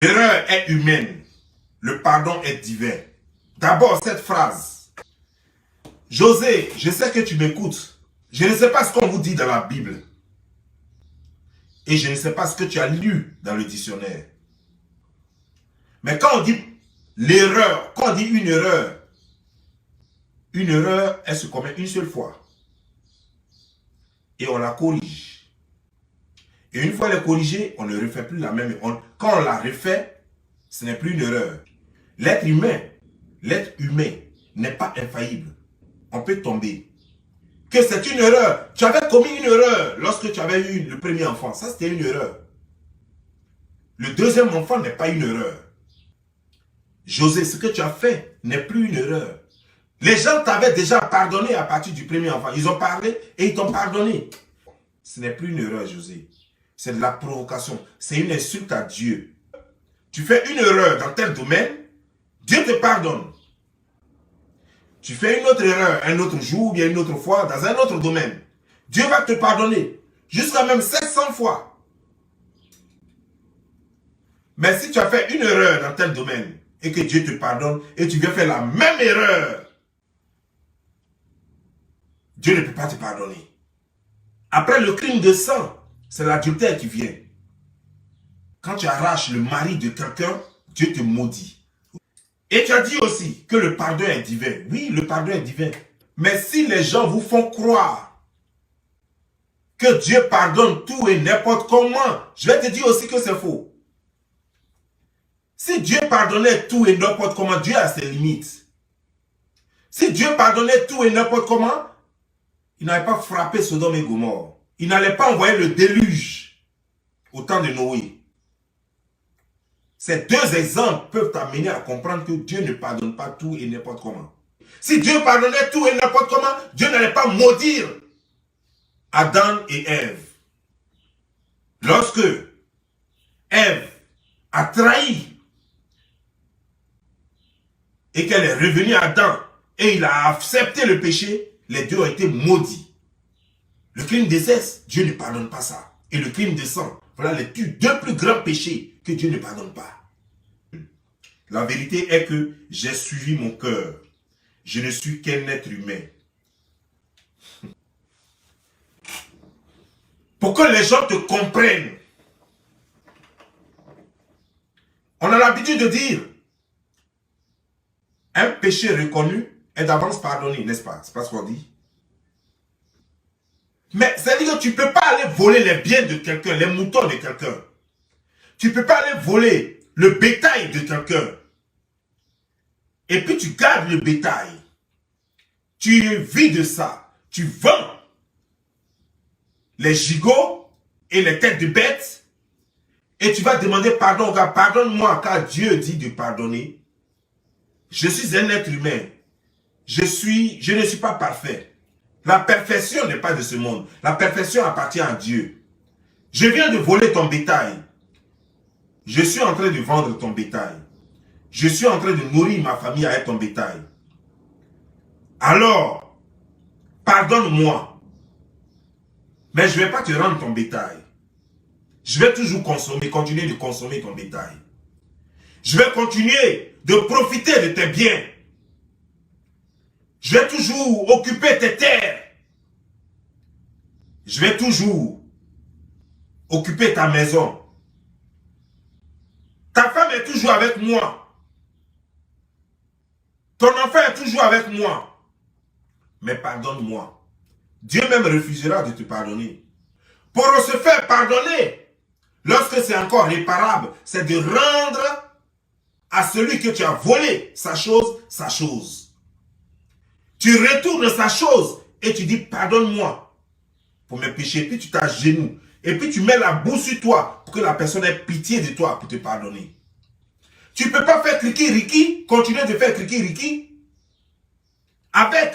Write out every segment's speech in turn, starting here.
L'erreur est humaine, le pardon est divin. D'abord, cette phrase. José, je sais que tu m'écoutes. Je ne sais pas ce qu'on vous dit dans la Bible. Et je ne sais pas ce que tu as lu dans le dictionnaire. Mais quand on dit l'erreur, quand on dit une erreur, elle se commet une seule fois. Et on la corrige. Et une fois elle est corrigée, on ne refait plus la même. Quand on la refait, ce n'est plus une erreur. L'être humain n'est pas infaillible. On peut tomber. Que c'est une erreur. Tu avais commis une erreur lorsque tu avais eu le premier enfant. Ça, c'était une erreur. Le deuxième enfant n'est pas une erreur. José, ce que tu as fait n'est plus une erreur. Les gens t'avaient déjà pardonné à partir du premier enfant. Ils ont parlé et ils t'ont pardonné. Ce n'est plus une erreur, José. C'est de la provocation. C'est une insulte à Dieu. Tu fais une erreur dans tel domaine, Dieu te pardonne. Tu fais une autre erreur un autre jour, ou bien une autre fois, dans un autre domaine. Dieu va te pardonner. Jusqu'à même 700 fois. Mais si tu as fait une erreur dans tel domaine, et que Dieu te pardonne, et tu viens faire la même erreur, Dieu ne peut pas te pardonner. Après le crime de sang, c'est l'adultère qui vient. Quand tu arraches le mari de quelqu'un, Dieu te maudit. Et tu as dit aussi que le pardon est divin. Oui, le pardon est divin. Mais si les gens vous font croire que Dieu pardonne tout et n'importe comment, je vais te dire aussi que c'est faux. Si Dieu pardonnait tout et n'importe comment, Dieu a ses limites. Si Dieu pardonnait tout et n'importe comment, il n'allait pas frapper Sodome et Gomorrhe. Il n'allait pas envoyer le déluge au temps de Noé. Ces deux exemples peuvent t'amener à comprendre que Dieu ne pardonne pas tout et n'importe comment. Si Dieu pardonnait tout et n'importe comment, Dieu n'allait pas maudire Adam et Ève. Lorsque Ève a trahi et qu'elle est revenue à Adam et il a accepté le péché, les deux ont été maudits. Le crime d'inceste, Dieu ne pardonne pas ça. Et le crime de sang, voilà les deux plus grands péchés que Dieu ne pardonne pas. La vérité est que j'ai suivi mon cœur. Je ne suis qu'un être humain. Pour que les gens te comprennent, on a l'habitude de dire un péché reconnu est d'avance pardonné, n'est-ce pas? C'est pas ce qu'on dit. Mais c'est-à-dire que tu ne peux pas aller voler les biens de quelqu'un, les moutons de quelqu'un. Tu ne peux pas aller voler le bétail de quelqu'un. Et puis tu gardes le bétail. Tu vis de ça. Tu vends les gigots et les têtes de bêtes. Et tu vas demander pardon au gars. Pardonne-moi car Dieu dit de pardonner. Je suis un être humain. Je ne suis pas parfait. La perfection n'est pas de ce monde. La perfection appartient à Dieu. Je viens de voler ton bétail. Je suis en train de vendre ton bétail. Je suis en train de nourrir ma famille avec ton bétail. Alors, pardonne-moi. Mais je ne vais pas te rendre ton bétail. Je vais toujours continuer de consommer ton bétail. Je vais continuer de profiter de tes biens. Je vais toujours occuper tes terres. Je vais toujours occuper ta maison. Ta femme est toujours avec moi. Ton enfant est toujours avec moi. Mais pardonne-moi. Dieu même refusera de te pardonner. Pour se faire pardonner, lorsque c'est encore réparable, c'est de rendre à celui que tu as volé sa chose, sa chose. Tu retournes sa chose et tu dis pardonne-moi pour mes péchés. Puis tu t'agenouilles. Et puis tu mets la bouche sur toi pour que la personne ait pitié de toi pour te pardonner. Tu ne peux pas faire kriki-riki, continuer de faire kriki-riki avec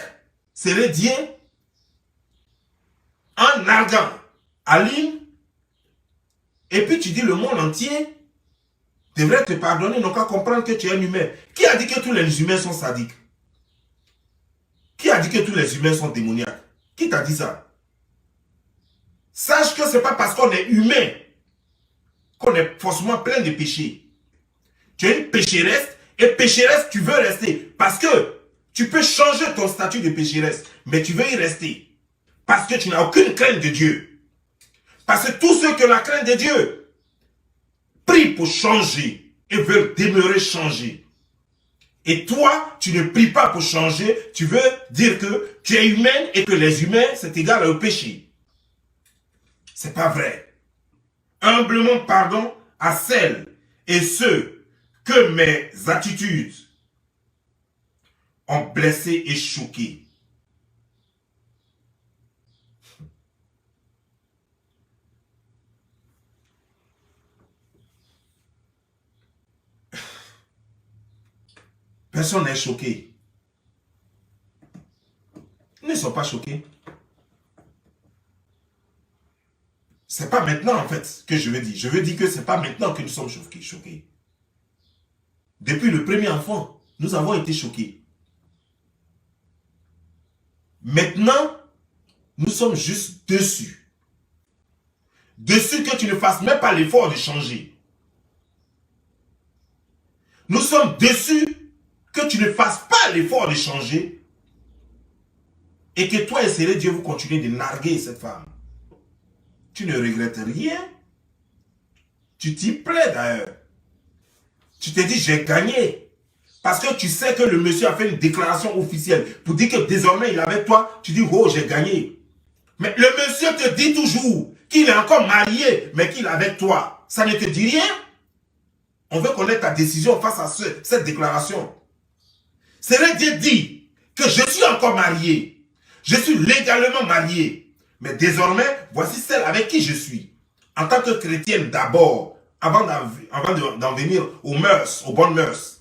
Sérédien en narguant Aline. Et puis tu dis le monde entier devrait te pardonner, non qu'à comprendre que tu es un humain. Qui a dit que tous les humains sont sadiques? Qui a dit que tous les humains sont démoniaques? Qui t'a dit ça? Sache que ce n'est pas parce qu'on est humain qu'on est forcément plein de péchés. Tu es une pécheresse et pécheresse, tu veux rester. Parce que tu peux changer ton statut de pécheresse, mais tu veux y rester. Parce que tu n'as aucune crainte de Dieu. Parce que tous ceux qui ont la crainte de Dieu prient pour changer et veulent demeurer changés. Et toi, tu ne pries pas pour changer, tu veux dire que tu es humaine et que les humains, c'est égal au péché. C'est pas vrai. Humblement pardon à celles et ceux que mes attitudes ont blessé et choqué. Personne n'est choqué. Ils ne sont pas choqués. C'est pas maintenant en fait que je veux dire. Je veux dire que c'est pas maintenant que nous sommes choqués. Depuis le premier enfant, nous avons été choqués. Maintenant, nous sommes juste dessus. Dessus que tu ne fasses même pas l'effort de changer. Nous sommes dessus que tu ne fasses pas l'effort de changer et que toi et Seigneur Dieu vous continuez de narguer cette femme. Tu ne regrettes rien. Tu t'y plais d'ailleurs. Tu te dis j'ai gagné. Parce que tu sais que le monsieur a fait une déclaration officielle pour dire que désormais il est avec toi. Tu dis oh j'ai gagné. Mais le monsieur te dit toujours qu'il est encore marié mais qu'il est avec toi. Ça ne te dit rien. On veut connaître ta décision face à cette déclaration. Seigneur Dieu dit que je suis encore marié. Je suis légalement marié. Mais désormais, voici celle avec qui je suis. En tant que chrétienne d'abord, avant d'en venir aux mœurs, aux bonnes mœurs.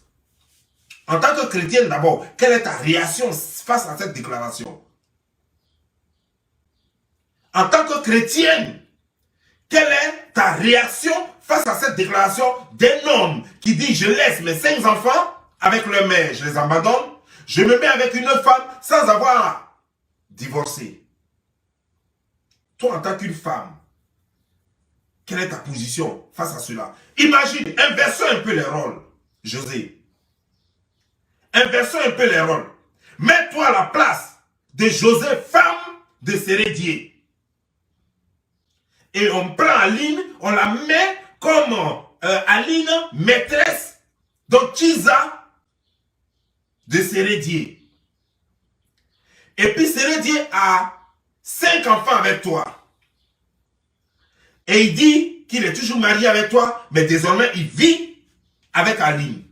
En tant que chrétienne d'abord, quelle est ta réaction face à cette déclaration? En tant que chrétienne, quelle est ta réaction face à cette déclaration d'un homme qui dit je laisse mes 5 enfants avec leur mère, je les abandonne, je me mets avec une femme sans avoir divorcé. Toi, en tant qu'une femme, quelle est ta position face à cela? Imagine, inversons un peu les rôles, José. Inversons un peu les rôles. Mets-toi à la place de José, femme de Sérédier. Et on prend Aline, on la met comme Aline, maîtresse d'Ochiza de Sérédier. Et puis Sérédier a 5 enfants avec toi. Et il dit qu'il est toujours marié avec toi, mais désormais il vit avec Aline.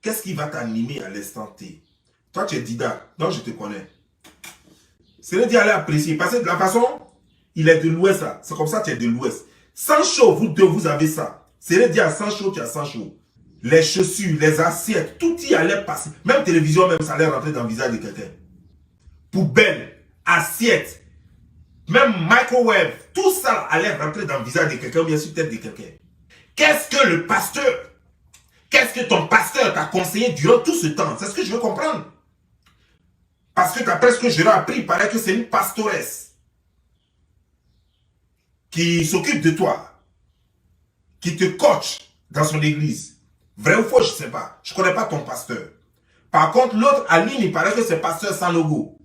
Qu'est-ce qui va t'animer à l'instant T? Toi tu es Dida, donc je te connais. Sérédier allait apprécier, parce que de la façon, il est de l'ouest là. C'est comme ça que tu es de l'ouest. Sans chaud, vous deux, vous avez ça. Sérédier a sans chaud, tu as sans chaud. Les chaussures, les assiettes, tout y allait passer. Même télévision, même ça allait rentrer dans le visage de quelqu'un. Poubelle, assiette, même microwave, tout ça allait rentrer dans le visage de quelqu'un, bien sûr, tête de quelqu'un. Qu'est-ce que le pasteur, qu'est-ce que ton pasteur t'a conseillé durant tout ce temps? C'est ce que je veux comprendre. Parce que d'après ce que j'aurais appris, il paraît que c'est une pastoresse qui s'occupe de toi, qui te coach dans son église. Vrai ou faux, je ne sais pas. Je ne connais pas ton pasteur. Par contre, l'autre, Aline, il paraît que c'est pasteur sans logo.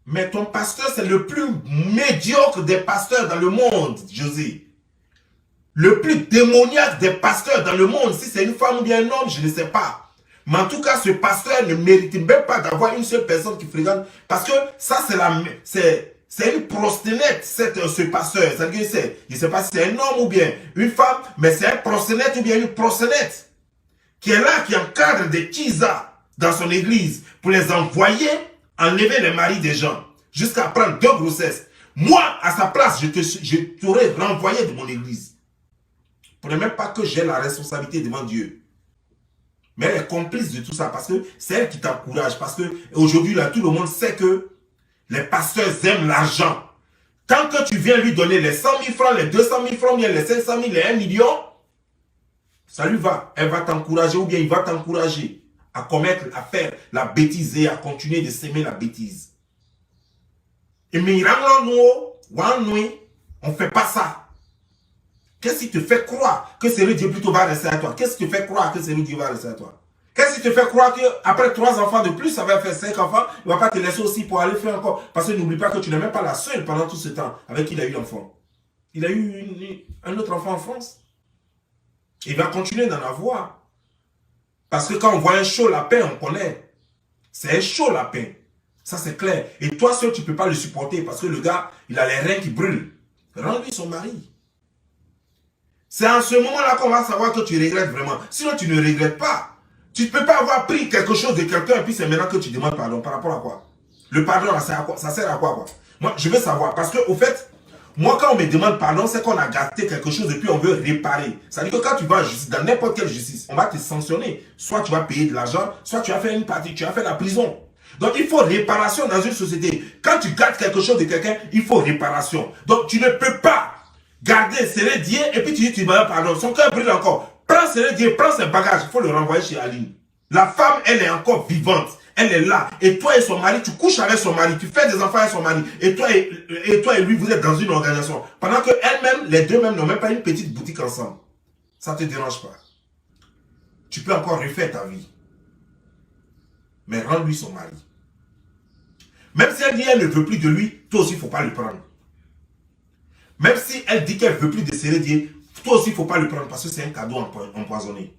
Mais ton pasteur, c'est le plus médiocre des pasteurs dans le monde, José. Le plus démoniaque des pasteurs dans le monde. Si c'est une femme ou bien un homme, je ne sais pas. Mais en tout cas, ce pasteur ne mérite même pas d'avoir une seule personne qui fréquente. Parce que ça, c'est une prostituée, ce pasteur. C'est-à-dire que je ne sais pas si c'est un homme ou bien une femme, mais c'est un prostituée ou bien une prostituée qui est là, qui encadre des tchizas dans son église pour les envoyer enlever les maris des gens jusqu'à prendre 2 grossesses. Moi, à sa place, je t'aurais renvoyé de mon église. Pour ne même pas que j'ai la responsabilité devant Dieu. Mais elle est complice de tout ça parce que c'est elle qui t'encourage. Parce que aujourd'hui, là, tout le monde sait que les pasteurs aiment l'argent. Tant que tu viens lui donner les 100 000 francs, les 200 000 francs, bien les 500 000, les 1 million, ça lui va. Elle va t'encourager ou bien il va t'encourager à commettre, à faire la bêtise et à continuer de s'aimer la bêtise. Et mais on ne fait pas ça. Qu'est-ce qui te fait croire que Seigneur Dieu plutôt va rester à toi? Qu'est-ce qui te fait croire que Seigneur Dieu va rester à toi? Qu'est-ce qui te fait croire qu'après 3 enfants de plus, ça va faire 5 enfants, il ne va pas te laisser aussi pour aller faire encore? Parce que n'oublie pas que tu n'es même pas la seule pendant tout ce temps avec qui il a eu l'enfant. Il a eu un autre enfant en France. Il va continuer d'en avoir. Parce que quand on voit un chaud lapin, on connaît. C'est un chaud lapin. Ça, c'est clair. Et toi seul, tu ne peux pas le supporter parce que le gars, il a les reins qui brûlent. Rends-lui son mari. C'est en ce moment-là qu'on va savoir que tu regrettes vraiment. Sinon, tu ne regrettes pas. Tu ne peux pas avoir pris quelque chose de quelqu'un et puis c'est maintenant que tu demandes pardon. Par rapport à quoi? Le pardon, ça sert à quoi? Ça sert à quoi? Moi, je veux savoir. Parce que, au fait, moi, quand on me demande pardon, c'est qu'on a gâté quelque chose et puis on veut réparer. C'est-à-dire que quand tu vas en justice, dans n'importe quelle justice, on va te sanctionner. Soit tu vas payer de l'argent, soit tu vas faire une partie, tu vas faire la prison. Donc, il faut réparation dans une société. Quand tu gâtes quelque chose de quelqu'un, il faut réparation. Donc, tu ne peux pas garder Seigneur Dieu et puis tu dis tu demandes pardon. Son cœur brûle encore. Prends Seigneur Dieu, prends ses bagages. Il faut le renvoyer chez Aline. La femme, elle est encore vivante. Elle est là. Et toi et son mari, tu couches avec son mari. Tu fais des enfants avec son mari. Et toi et lui, vous êtes dans une organisation. Pendant que elles-mêmes, les deux mêmes n'ont même pas une petite boutique ensemble. Ça ne te dérange pas. Tu peux encore refaire ta vie. Mais rends-lui son mari. Même si elle dit qu'elle ne veut plus de lui, toi aussi, il ne faut pas le prendre. Même si elle dit qu'elle ne veut plus de Seigneur Dieu, toi aussi, il ne faut pas le prendre parce que c'est un cadeau empoisonné.